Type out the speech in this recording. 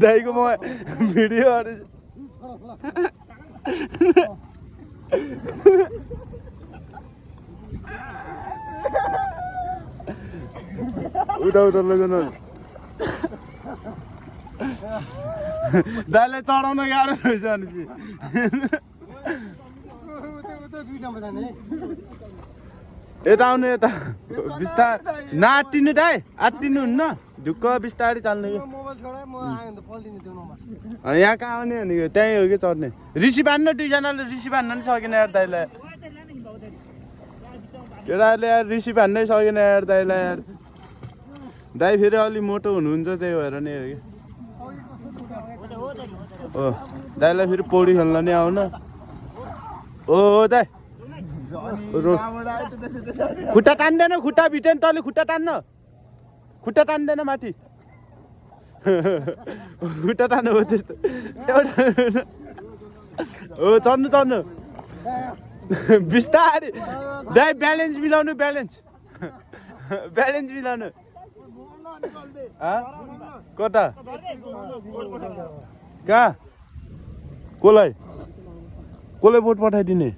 दाइको म भिडियो उता उता लैजानु दाइलाई चढाउन गाह्रो रहेछ भनेपछि यता आउनु यता बिस्तार नआत्तिनु दाइ आत्तिनु हुन्न ढुक्क बिस्तारै चाल्नु कि यहाँ कहाँ आउने भने त्यहीँ हो कि चढ्ने ऋषि बान्नु दुईजनाले ऋषि बान्न नि सकेन यार दाइलाई केटाहरूले यार ऋषि बान्नै सकेन यार दाइलाई यार दाइ फेरि अलि मोटो हुनुहुन्छ त्यही भएर नि हो कि हो दाइलाई फेरि पौडी खेल्न नि आउन हो दाइ खुट्टा तान्दैन खुट्टा भिट्यो नि तँले खुट्टा तान्दैन माथि खुट्टा तान्नु हो त्यस्तो एउटा हो चढ्नु बिस्तारै दाइ ब्यालेन्स मिलाउनु कता कहाँ कसलाई बोट पठाइदिने